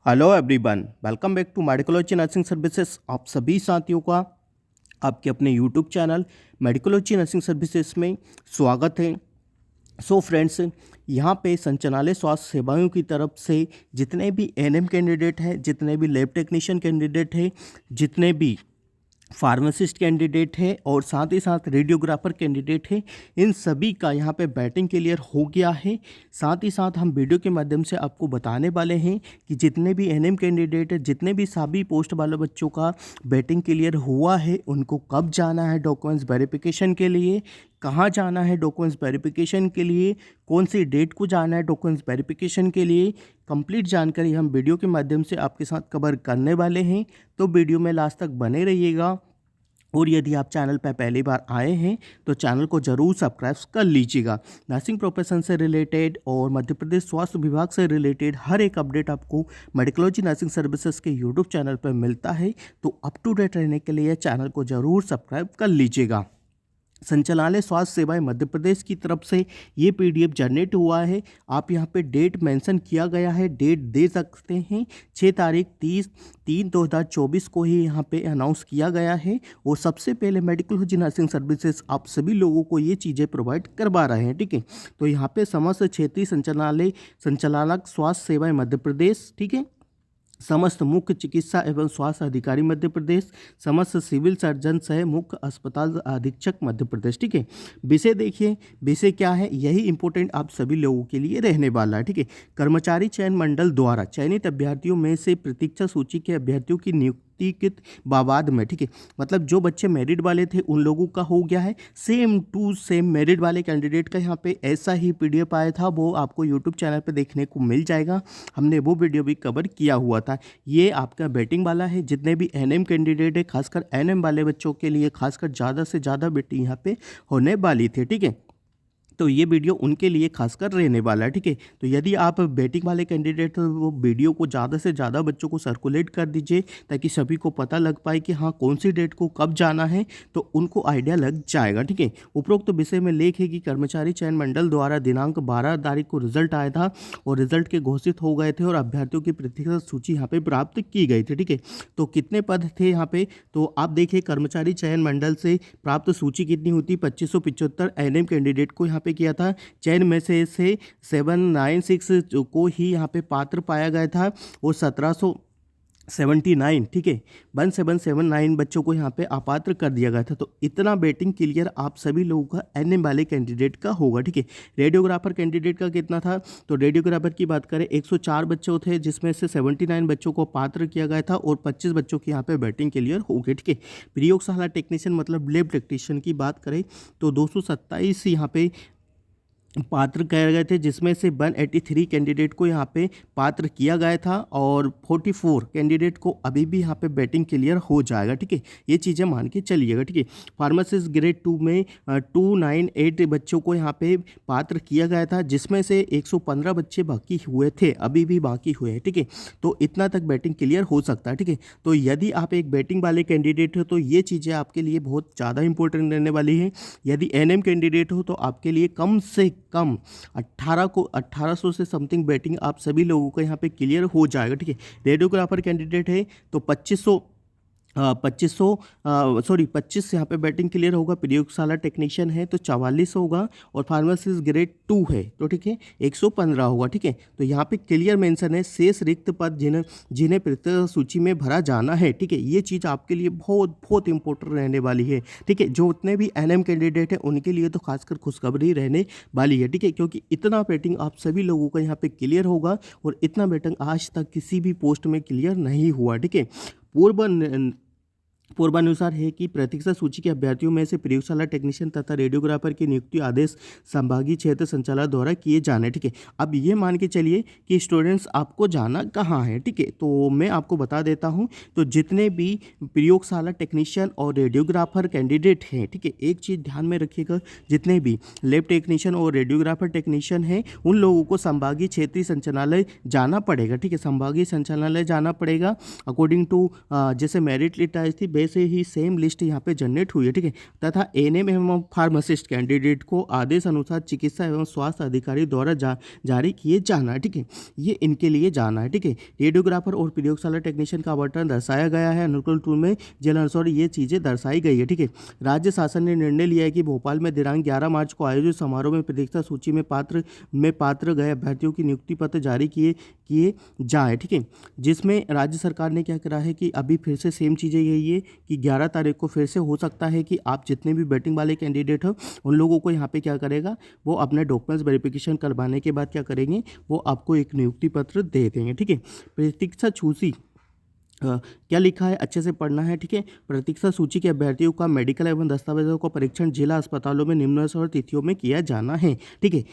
Hello everyone, welcome back to Medicology nursing services. आप सभी साथियों का आपके अपने YouTube channel Medicology nursing services में स्वागत है। सो फ्रेंड्स, यहाँ पे संचालनालय स्वास्थ्य सेवाओं की तरफ से जितने भी एएनएम कैंडिडेट हैं, जितने भी लैब टेक्नीशियन कैंडिडेट हैं, जितने भी फार्मासिस्ट कैंडिडेट है और साथ ही साथ रेडियोग्राफर कैंडिडेट है, इन सभी का यहाँ पे बैटिंग क्लियर हो गया है। साथ ही साथ हम वीडियो के माध्यम से आपको बताने वाले हैं कि जितने भी एनएम कैंडिडेट है, जितने भी सभी पोस्ट वाले बच्चों का बैटिंग क्लियर हुआ है, उनको कब जाना है डॉक्यूमेंट्स वेरिफिकेशन के लिए, कहाँ जाना है डॉक्यूमेंट्स वेरिफिकेशन के लिए, कौन सी डेट को जाना है डॉक्यूमेंट्स वेरिफिकेशन के लिए, कंप्लीट जानकारी हम वीडियो के माध्यम से आपके साथ कवर करने वाले हैं। तो वीडियो में लास्ट तक बने रहिएगा। और यदि आप चैनल पर पहली बार आए हैं तो चैनल को ज़रूर सब्सक्राइब कर लीजिएगा। नर्सिंग प्रोफेशन से रिलेटेड और मध्य प्रदेश स्वास्थ्य विभाग से रिलेटेड हर एक अपडेट आपको मेडिकोलॉजी नर्सिंग सर्विसेज के यूट्यूब चैनल पर मिलता है, तो अप टू डेट रहने के लिए चैनल को ज़रूर सब्सक्राइब कर लीजिएगा। संचालनालय स्वास्थ्य सेवाएं मध्य प्रदेश की तरफ से ये पीडीएफ जनरेट हुआ है। आप यहाँ पे डेट मेंशन किया गया है, डेट दे सकते हैं। 6 तारीख 30/3/2024 को ही यहाँ पे अनाउंस किया गया है। और सबसे पहले मेडिकोलॉजी नर्सिंग सर्विसेज आप सभी लोगों को ये चीज़ें प्रोवाइड करवा रहे हैं, ठीक है। तो यहाँ पे समस्त क्षेत्रीय संचालक स्वास्थ्य सेवाएं मध्य प्रदेश, ठीक है, समस्त मुख्य चिकित्सा एवं स्वास्थ्य अधिकारी मध्य प्रदेश, समस्त सिविल सर्जन सह मुख्य अस्पताल अधीक्षक मध्य प्रदेश, ठीक है। विषय देखिए, विषय क्या है, यही इंपॉर्टेंट आप सभी लोगों के लिए रहने वाला है, ठीक है। कर्मचारी चयन मंडल द्वारा चयनित अभ्यर्थियों में से प्रतीक्षा सूची के अभ्यर्थियों की नियुक्ति कित बाबाद में, ठीक है, मतलब जो बच्चे मेरिट वाले थे उन लोगों का हो गया है। सेम टू सेम मेरिट वाले कैंडिडेट का यहाँ पे ऐसा ही पीडीएफ आया था, वो आपको यूट्यूब चैनल पे देखने को मिल जाएगा। हमने वो वीडियो भी कवर किया हुआ था। ये आपका बैटिंग वाला है। जितने भी एनएम कैंडिडेट है, खासकर एनएम वाले बच्चों के लिए खासकर ज़्यादा से ज़्यादा बैटिंग यहाँ पे होने वाली थी, ठीक है। तो ये वीडियो उनके लिए खासकर रहने वाला है, ठीक है। तो यदि आप बैटिंग वाले कैंडिडेट हो, वो वीडियो को ज़्यादा से ज़्यादा बच्चों को सर्कुलेट कर दीजिए, ताकि सभी को पता लग पाए कि हाँ कौन सी डेट को कब जाना है, तो उनको आइडिया लग जाएगा, ठीक है। उपरोक्त विषय में लेख है कि कर्मचारी चयन मंडल द्वारा दिनांक 12 तारीख को रिजल्ट आया था और रिजल्ट के घोषित हो गए थे और अभ्यर्थियों की प्रतीक्षा सूची यहाँ पे प्राप्त की गई थी, ठीक है। तो कितने पद थे यहाँ पे, तो आप देखिए कर्मचारी चयन मंडल से प्राप्त सूची कितनी होती, 2575 एनएम कैंडिडेट को यहाँ पे किया था। चयन में से 796 को ही यहाँ पे पात्र पाया गया था और 1779, ठीक है, 1779 बच्चों को यहाँ पे अपात्र कर दिया गया था। तो इतना बैटिंग क्लियर आप सभी लोगों का एनएम वाले कैंडिडेट का होगा, ठीक है। रेडियोग्राफर कैंडिडेट का कितना था, तो रेडियोग्राफर की बात करें 104 बच्चे थे, जिसमें से 79 बच्चों को पात्र किया गया था और 25 बच्चों की यहाँ पे बैटिंग क्लियर हो गई, ठीक है। प्रयोगशाला टेक्नीशियन मतलब लैब टेक्नीशियन की बात करें तो 227 यहाँ पे पात्र किए गए थे, जिसमें से 183 कैंडिडेट को यहाँ पे पात्र किया गया था और 44 कैंडिडेट को अभी भी यहाँ पे बैटिंग क्लियर हो जाएगा, ठीक है। ये चीज़ें मान के चलिएगा, ठीक है। फार्मासिस्ट ग्रेड 2 में 298 बच्चों को यहाँ पे पात्र किया गया था, जिसमें से 115 बच्चे बाकी हुए थे, अभी भी बाकी हुए हैं, ठीक है। तो इतना तक बैटिंग क्लियर हो सकता है, ठीक है। तो यदि आप एक बैटिंग वाले कैंडिडेट हो तो ये चीज़ें आपके लिए बहुत ज़्यादा इंपॉर्टेंट रहने वाली है। यदि एनएम कैंडिडेट हो तो आपके लिए कम से कम 1800 से समथिंग बैटिंग आप सभी लोगों को यहाँ पे क्लियर हो जाएगा, ठीक है। रेडियोग्राफर कैंडिडेट है तो 25 यहाँ पे बैटिंग क्लियर होगा। प्रयोगशाला टेक्नीशियन है तो 44 होगा और फार्मासिस्ट ग्रेड 2 है तो ठीक है 115 होगा, ठीक है। तो यहाँ पे क्लियर मेंशन है शेष रिक्त पद जिन्हें प्रत्येक सूची में भरा जाना है, ठीक है। ये चीज़ आपके लिए बहुत बहुत इंपॉर्टेंट रहने वाली है, ठीक है। जो उतने भी एनएम कैंडिडेट हैं उनके लिए तो खासकर खुशखबरी रहने वाली है, ठीक है, क्योंकि इतना बैटिंग आप सभी लोगों का यहाँ पे क्लियर होगा और इतना बैटिंग आज तक किसी भी पोस्ट में क्लियर नहीं हुआ, ठीक है। पूर्वानुसार है कि प्रतीक्षा सूची के अभ्यर्थियों में से प्रयोगशाला टेक्नीशियन तथा रेडियोग्राफर की नियुक्ति आदेश संभागीय क्षेत्र संचालक द्वारा किए जाने, ठीक है। अब ये मान के चलिए कि स्टूडेंट्स आपको जाना कहाँ है, ठीक है। तो मैं आपको बता देता हूँ, तो जितने भी प्रयोगशाला टेक्नीशियन और रेडियोग्राफर कैंडिडेट हैं, ठीक है, एक चीज़ ध्यान में रखिएगा, जितने भी लैब टेक्नीशियन और रेडियोग्राफर टेक्नीशियन हैं उन लोगों को संभागीय क्षेत्रीय संचालनालय जाना पड़ेगा, ठीक है। संभागीय संचालनालय जाना पड़ेगा अकॉर्डिंग टू जैसे मेरिट लिस्ट आई थी वैसे ही सेम लिस्ट यहाँ पे जनरेट हुई है, ठीक है। तथा एएनएम एवं फार्मासिस्ट कैंडिडेट को आदेश अनुसार चिकित्सा एवं स्वास्थ्य अधिकारी द्वारा जारी किए जाना है, ठीक है। ये इनके लिए जाना है, ठीक है। रेडियोग्राफर और प्रयोगशाला टेक्नीशियन का आवंटन दर्शाया गया है अनुकूल टूल में जिला अनुसार ये चीज़ें दर्शाई गई है, ठीक है। राज्य शासन ने निर्णय लिया है कि भोपाल में दिनांक 11 मार्च को आयोजित समारोह में प्रतीक्षा सूची में पात्र गए अभ्यर्थियों की नियुक्ति पत्र जारी किए जाए, ठीक है। जिसमें राज्य सरकार ने क्या करा है कि अभी फिर से सेम चीज़ें यही है कि 11 तारीख को फिर से हो सकता है कि आप जितने भी बैटिंग वाले कैंडिडेट हो उन लोगों को यहाँ पे क्या करेगा, वो अपने डॉक्यूमेंट्स वेरिफिकेशन करवाने के बाद क्या करेंगे, वो आपको एक नियुक्ति पत्र दे देंगे, ठीक है। प्रतीक्षा सूची क्या लिखा है अच्छे से पढ़ना है, ठीक है। प्रतीक्षा सूची के अभ्यर्थियों का मेडिकल एवं दस्तावेजों का परीक्षण जिला अस्पतालों में निम्नानुसार तिथियों में किया जाना है, ठीक है।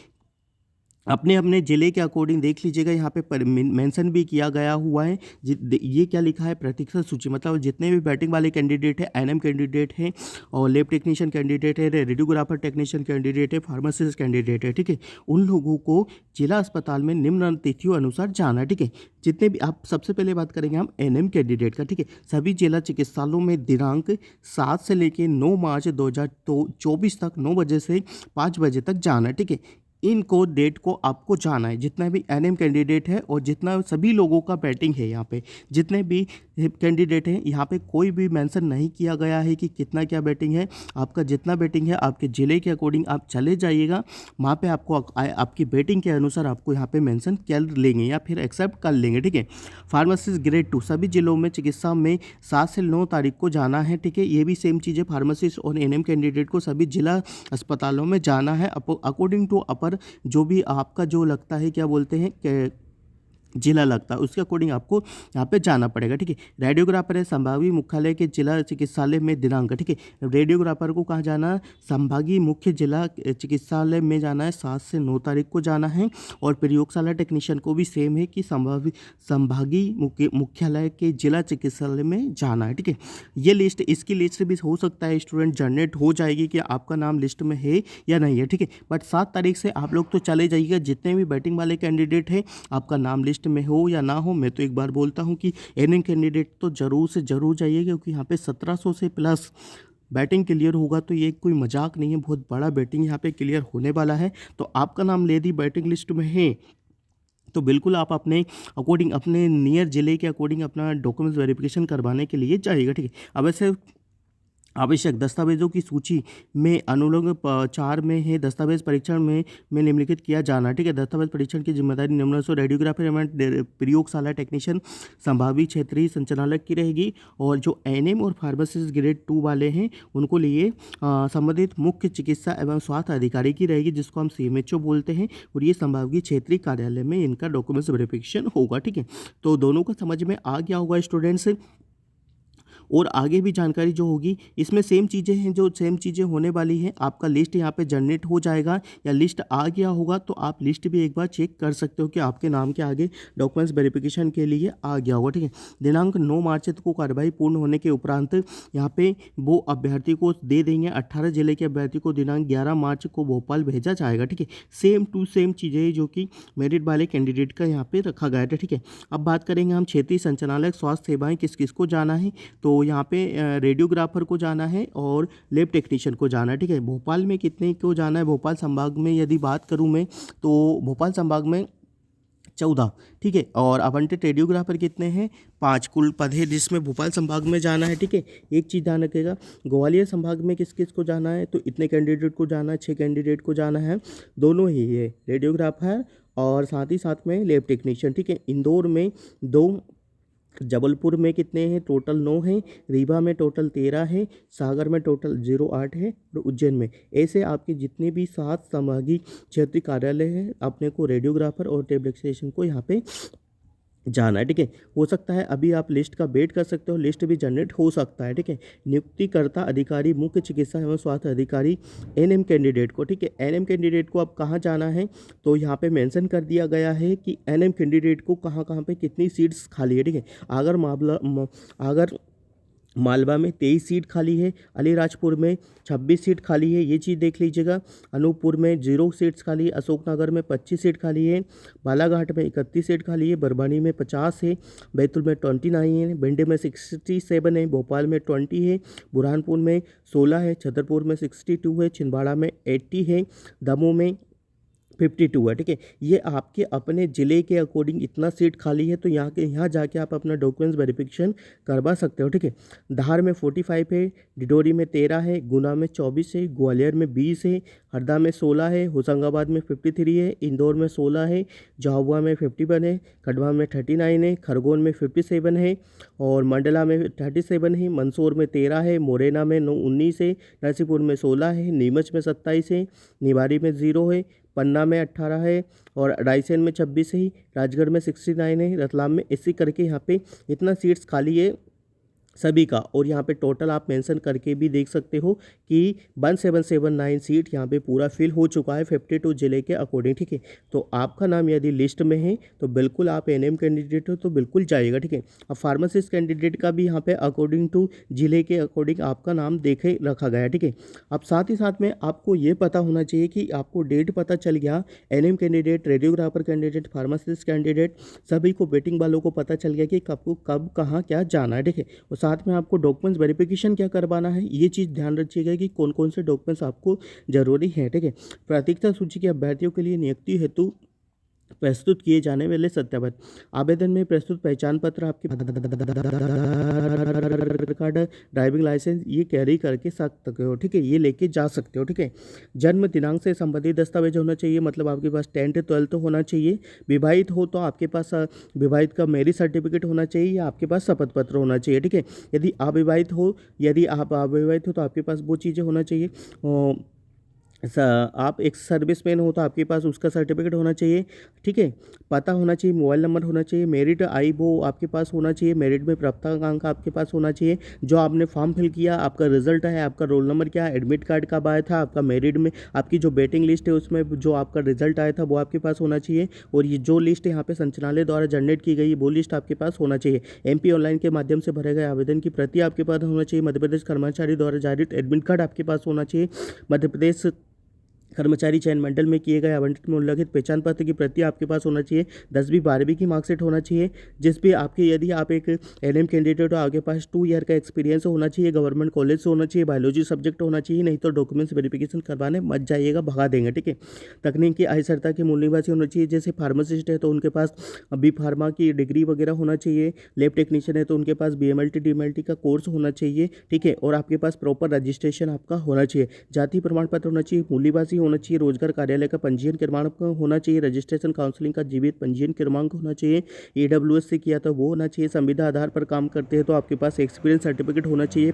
अपने अपने ज़िले के अकॉर्डिंग देख लीजिएगा, यहाँ पे मेंशन भी किया गया हुआ है। ये क्या लिखा है, प्रतीक्षा सूची, मतलब जितने भी बैटिंग वाले कैंडिडेट हैं, एएनएम कैंडिडेट हैं और लैब टेक्नीशियन कैंडिडेट है, रेडियोग्राफर टेक्नीशियन कैंडिडेट है, फार्मासिस्ट कैंडिडेट है, ठीक है। उन लोगों को जिला अस्पताल में निम्न तिथियों अनुसार जाना है, ठीक है। जितने भी आप सबसे पहले बात करेंगे हम एएनएम कैंडिडेट का, ठीक है। सभी जिला चिकित्सालयों में दिनांक 7 से लेकर 9 मार्च 2024 तक 9 बजे से 5 बजे तक जाना है, ठीक है। इनको डेट को आपको जाना है, जितना भी एएनएम कैंडिडेट है और जितना सभी लोगों का बैटिंग है, यहाँ पे जितने भी कैंडिडेट हैं यहाँ पे कोई भी मेंशन नहीं किया गया है कि कितना क्या बैटिंग है। आपका जितना बैटिंग है आपके ज़िले के अकॉर्डिंग आप चले जाइएगा, वहाँ पे आपको आपकी बैटिंग के अनुसार आपको यहाँ पे मेंशन कर लेंगे या फिर एक्सेप्ट कर लेंगे, ठीक है। फार्मासिस्ट ग्रेड 2 सभी जिलों में चिकित्सा में 7 से 9 तारीख को जाना है, ठीक है। ये भी सेम चीज़ है, फार्मासिस्ट और एएनएम कैंडिडेट को सभी जिला अस्पतालों में जाना है अकॉर्डिंग टू अपर जो भी आपका जो लगता है, क्या बोलते हैं, जिला लगता है, उसके अकॉर्डिंग आपको यहाँ पे जाना पड़ेगा, ठीक है। रेडियोग्राफर है संभागीय मुख्यालय के जिला चिकित्सालय में दिनांक, ठीक है। रेडियोग्राफर को कहाँ जाना है, संभागीय मुख्य जिला चिकित्सालय में जाना है, 7 से 9 तारीख को जाना है। और प्रयोगशाला टेक्नीशियन को भी सेम है कि संभागीय मुख्यालय के जिला चिकित्सालय में जाना है, ठीक है। ये लिस्ट, इसकी लिस्ट भी हो सकता है स्टूडेंट जनरेट हो जाएगी कि आपका नाम लिस्ट में है या नहीं है, ठीक है। बट 7 तारीख से आप लोग तो चले जाइएगा, जितने भी बैटिंग वाले कैंडिडेट हैं आपका नाम लिस्ट में हो या ना हो। मैं तो एक बार बोलता हूं कि एएनएम कैंडिडेट तो जरूर से जरूर जाइए, क्योंकि यहाँ पे 1700 से प्लस बैटिंग क्लियर होगा, तो ये कोई मजाक नहीं है, बहुत बड़ा बैटिंग यहाँ पे क्लियर होने वाला है। तो आपका नाम यदि बैटिंग लिस्ट में है तो बिल्कुल आप अपने अकॉर्डिंग, अपने नियर जिले के अकॉर्डिंग अपना डॉक्यूमेंट्स वेरिफिकेशन करवाने के लिए जाइएगा, ठीक है। अब ऐसे आवश्यक दस्तावेजों की सूची में अनुलग्न 4 में है, दस्तावेज परीक्षण में निम्नलिखित किया जाना, ठीक है। दस्तावेज परीक्षण की जिम्मेदारी निम्नानुसार रेडियोग्राफर एवं प्रयोगशाला टेक्नीशियन संभावित क्षेत्रीय संचालक की रहेगी। और जो एएनएम और फार्मासिस्ट ग्रेड 2 वाले हैं उनको लिए संबंधित मुख्य चिकित्सा एवं स्वास्थ्य अधिकारी की रहेगी, जिसको हम सीएमएचओ बोलते हैं। और ये संभागीय क्षेत्रीय कार्यालय में इनका डॉक्यूमेंट्स वेरिफिकेशन होगा, ठीक है। तो दोनों का समझ में आ गया होगा स्टूडेंट्स। और आगे भी जानकारी जो होगी इसमें सेम चीज़ें हैं, जो सेम चीज़ें होने वाली हैं। आपका लिस्ट यहाँ पे जनरेट हो जाएगा या लिस्ट आ गया होगा, तो आप लिस्ट भी एक बार चेक कर सकते हो कि आपके नाम के आगे डॉक्यूमेंट्स वेरिफिकेशन के लिए आ गया होगा, ठीक है। दिनांक 9 मार्च को कार्रवाई पूर्ण होने के उपरांत यहाँ पे वो अभ्यर्थी को दे देंगे। 18 जिले के अभ्यर्थी को दिनांक 11 मार्च को भोपाल भेजा जाएगा, ठीक है। सेम टू सेम चीज़ें जो कि मेरिट वाले कैंडिडेट का यहाँ पे रखा गया था, ठीक है। अब बात करेंगे हम क्षेत्रीय संचालक स्वास्थ्य सेवाएँ किस किस को जाना है। तो यहाँ पे रेडियोग्राफर को जाना है और लैब टेक्नीशियन को जाना है, ठीक है। भोपाल में कितने को जाना है, भोपाल संभाग में यदि बात करूं मैं तो भोपाल संभाग में 14, ठीक है। और आवंटित रेडियोग्राफर कितने हैं, 5 कुल पद है जिसमें भोपाल संभाग में जाना है, ठीक है। एक चीज़ ध्यान रखिएगा, ग्वालियर संभाग में किस किस को जाना है, तो इतने कैंडिडेट को जाना है, 6 कैंडिडेट को जाना है, दोनों ही है, रेडियोग्राफर और साथ ही साथ में लैब टेक्नीशियन, ठीक है। इंदौर में 2, जबलपुर में कितने हैं, टोटल 9 हैं, रीवा में टोटल 13 है, सागर में टोटल 08 है और उज्जैन में। ऐसे आपके जितने भी 7 संभागीय क्षेत्रीय कार्यालय हैं, अपने को रेडियोग्राफर और टेब्लेक्सेशन को यहाँ पे जाना है, ठीक है। हो सकता है अभी आप लिस्ट का वेट कर सकते हो, लिस्ट भी जनरेट हो सकता है, ठीक है। नियुक्तिकर्ता अधिकारी मुख्य चिकित्सा एवं स्वास्थ्य अधिकारी एएनएम कैंडिडेट को, ठीक है। एएनएम कैंडिडेट को अब कहाँ जाना है, तो यहाँ पे मेंशन कर दिया गया है कि एएनएम कैंडिडेट को कहाँ कहाँ पे कितनी सीट्स खाली है, ठीक है। अगर मालवा में 23 सीट खाली है, अलीराजपुर में 26 सीट खाली है, ये चीज़ देख लीजिएगा। अनूपपुर में 0 सीट्स खाली है, अशोकनगर में 25 सीट खाली है, बालाघाट में 31 सीट खाली है, बरवानी में 50 है, बैतूल में 29 है, भिंड में 67 है, भोपाल में 20 है, बुरहानपुर में 16 है, छतरपुर में 62 है, छिंदवाड़ा में 80 है, दमोह में 52 है। ठीक है, ये आपके अपने ज़िले के अकॉर्डिंग इतना सीट खाली है, तो यहाँ जाके आप अपना डॉक्यूमेंट्स वेरिफिकेशन करवा सकते हो। ठीक है, धार में 45 है, डिडोरी में 13 है, गुना में 24 है, ग्वालियर में 20 है, हरदा में 16 है, होशंगाबाद में 53 है, इंदौर में 16 है, झाबुआ में 51 है, खंडवा में 39 है, खरगोन में 57 है, और मंडला में 37 है, मंदसौर में 13 है, मुरैना में 19 है, नरसिंहपुर में 16 है, नीमच में 27 है, निवाड़ी में 0 है, पन्ना में 18 है, और रायसेन में 26 है, राजगढ़ में 69 है, रतलाम में 80 करके यहाँ पे इतना सीट्स खाली है सभी का। और यहाँ पे टोटल आप मेंशन करके भी देख सकते हो कि 1779 सीट यहाँ पे पूरा फिल हो चुका है 52 जिले के अकॉर्डिंग। ठीक है, तो आपका नाम यदि लिस्ट में है तो बिल्कुल आप एनएम कैंडिडेट हो तो बिल्कुल जाएगा। ठीक है, अब फार्मासिस्ट कैंडिडेट का भी यहाँ पे अकॉर्डिंग टू जिले के अकॉर्डिंग आपका नाम देखे रखा गया है। ठीक है, अब साथ ही साथ में आपको ये पता होना चाहिए कि आपको डेट पता चल गया, ANM candidate, radiographer candidate, pharmacist candidate सभी को, वेटिंग वालों को पता चल गया कि कब कहाँ क्या जाना है। ठीक है, और साथ में आपको डॉक्यूमेंट्स वेरिफिकेशन क्या करवाना है, ये चीज़ ध्यान रखिएगा कि कौन कौन से डॉक्यूमेंट्स आपको जरूरी है। ठीक है, प्राथमिकता सूची के अभ्यर्थियों के लिए नियुक्ति हेतु प्रस्तुत किए जाने वाले सत्यापन आवेदन में प्रस्तुत पहचान पत्र, आपके कार्ड, ड्राइविंग लाइसेंस ये कैरी करके सकते हो। ठीक है, ये लेके जा सकते हो। ठीक है, जन्म दिनांक से संबंधित दस्तावेज होना चाहिए, मतलब आपके पास 10th 12th होना चाहिए। विवाहित हो तो आपके पास विवाहित का मैरिज सर्टिफिकेट होना चाहिए, या आपके पास शपथ पत्र होना चाहिए। ठीक है, यदि अविवाहित हो तो आपके पास वो चीज़ें होना चाहिए। आप एक सर्विसमैन हो तो आपके पास उसका सर्टिफिकेट होना चाहिए। ठीक है, पता होना चाहिए, मोबाइल नंबर होना चाहिए, मेरिट आई वो आपके पास होना चाहिए, मेरिट में प्राप्तांक आपके पास होना चाहिए, जो आपने फॉर्म फिल किया आपका रिजल्ट है, आपका रोल नंबर क्या है, एडमिट कार्ड कब आया था, आपका मेरिट में आपकी जो वेटिंग लिस्ट है उसमें जो आपका रिजल्ट आया था वो आपके पास होना चाहिए, और ये जो लिस्ट यहाँ पे संचालनालय द्वारा जनरेट की गई वो लिस्ट आपके पास होना चाहिए। एमपी ऑनलाइन के माध्यम से भरे गए आवेदन की प्रति आपके पास होना चाहिए, मध्य प्रदेश कर्मचारी द्वारा जारी एडमिट कार्ड आपके पास होना चाहिए, मध्य प्रदेश कर्मचारी चयन मंडल में किए गए आवंटित में उल्लिखित पहचान पत्र की प्रति आपके पास होना चाहिए, 10वीं 12वीं की मार्कशीट होना चाहिए, जिस भी आपके यदि आप एक एलएम कैंडिडेट हो आपके पास 2 ईयर का एक्सपीरियंस होना चाहिए, गवर्नमेंट कॉलेज से होना चाहिए, बायोलॉजी सब्जेक्ट होना चाहिए, नहीं तो डॉक्यूमेंट्स वेरिफिकेशन करवाने मत जाइएगा, भगा देंगे। ठीक है, तकनीकी अहिर्सता के मूल निवासी होना चाहिए, जैसे फार्मासिस्ट है तो उनके पास बी फार्मा की डिग्री वगैरह होना चाहिए, लैब टेक्नीशियन है तो उनके पास बीएमएलटी डीएमएलटी का कोर्स होना चाहिए। ठीक है, और आपके पास प्रॉपर रजिस्ट्रेशन आपका होना चाहिए, जाति प्रमाण पत्र होना चाहिए, मूल निवासी होना चाहिए, रोजगार कार्यालय का पंजीयन क्रमांक होना चाहिए, रजिस्ट्रेशन काउंसलिंग का जीवित पंजीयन क्रमांक होना चाहिए, ईडब्ल्यूएस से किया था वो होना चाहिए, संविदा आधार पर काम करते हैं तो आपके पास एक्सपीरियंस सर्टिफिकेट होना चाहिए,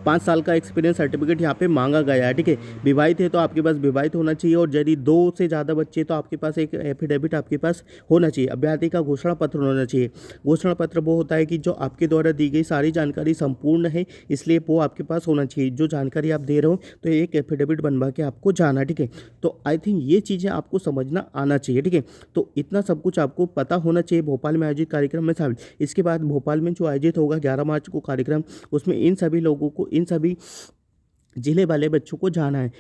5 साल का एक्सपीरियंस सर्टिफिकेट यहाँ पे मांगा गया है। ठीक है, विवाहित है तो आपके पास विवाहित होना चाहिए, और यदि 2 से ज़्यादा बच्चे तो आपके पास एक एफिडेविट आपके पास होना चाहिए, अभ्यर्थी का घोषणा पत्र होना चाहिए। घोषणा पत्र वो होता है कि जो आपके द्वारा दी गई सारी जानकारी संपूर्ण है, इसलिए वो आपके पास होना चाहिए, जो जानकारी आप दे रहे हो तो एक एफिडेविट बनवा के आपको जाना। ठीक है, तो आई थिंक ये चीज़ें आपको समझना आना चाहिए। ठीक है, तो इतना सब कुछ आपको पता होना चाहिए भोपाल में आयोजित कार्यक्रम में शामिल। इसके बाद भोपाल में जो आयोजित होगा 11 मार्च को कार्यक्रम, उसमें इन सभी लोगों को, इन सभी जिले वाले बच्चों को जाना है।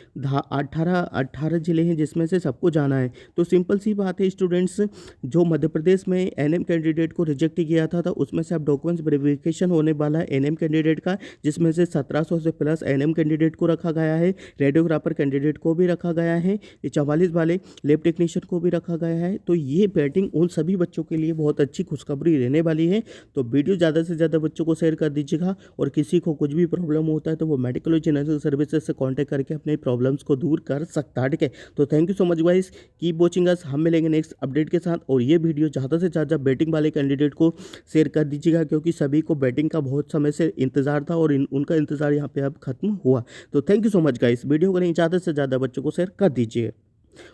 18 जिले हैं जिसमें से सबको जाना है। तो सिंपल सी बात है स्टूडेंट्स, जो मध्य प्रदेश में एनएम कैंडिडेट को रिजेक्ट किया था उसमें से अब डॉक्यूमेंट्स वेरिफिकेशन होने वाला है एनएम कैंडिडेट का, जिसमें से 1700 से प्लस एनएम कैंडिडेट को रखा गया है, रेडियोग्राफर कैंडिडेट को भी रखा गया है, 44 वाले लैब टेक्नीशियन को भी रखा गया है। तो ये बैटिंग उन सभी बच्चों के लिए बहुत अच्छी खुशखबरी रहने वाली है। तो वीडियो ज़्यादा से ज़्यादा बच्चों को शेयर कर दीजिएगा, और किसी को कुछ भी प्रॉब्लम होता है तो वो मेडिकलॉजी नर्सिंग सर्विसेज से कांटेक्ट करके अपने प्रॉब्लम्स को दूर कर सकता है। ठीक है, तो thank you so much guys, keep watching us. हम मिलेंगे नेक्स्ट अपडेट के साथ, और ये वीडियो ज़्यादा से ज़्यादा बैटिंग वाले कैंडिडेट को शेयर कर दीजिएगा, क्योंकि सभी को बैटिंग का बहुत समय से इंतजार था और उनका इंतजार यहाँ पे अब खत्म हुआ। तो thank you so much guys, video को नहीं ज़्यादा से ज़्यादा बच्चों को शेयर कर दीजिए,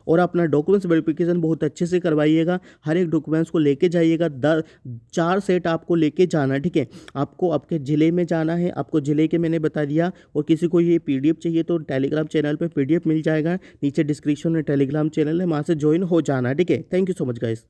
और अपना डॉक्यूमेंट्स वेरिफिकेशन बहुत अच्छे से करवाइएगा। हर एक डॉक्यूमेंट्स को लेके जाइएगा, 4 सेट आपको लेके जाना है। ठीक है, आपको आपके ज़िले में जाना है, आपको ज़िले के मैंने बता दिया, और किसी को ये पीडीएफ चाहिए तो टेलीग्राम चैनल पे पीडीएफ मिल जाएगा, नीचे डिस्क्रिप्शन में टेलीग्राम चैनल है, वहाँ से ज्वाइन हो जाना है। ठीक है, thank you so much guys.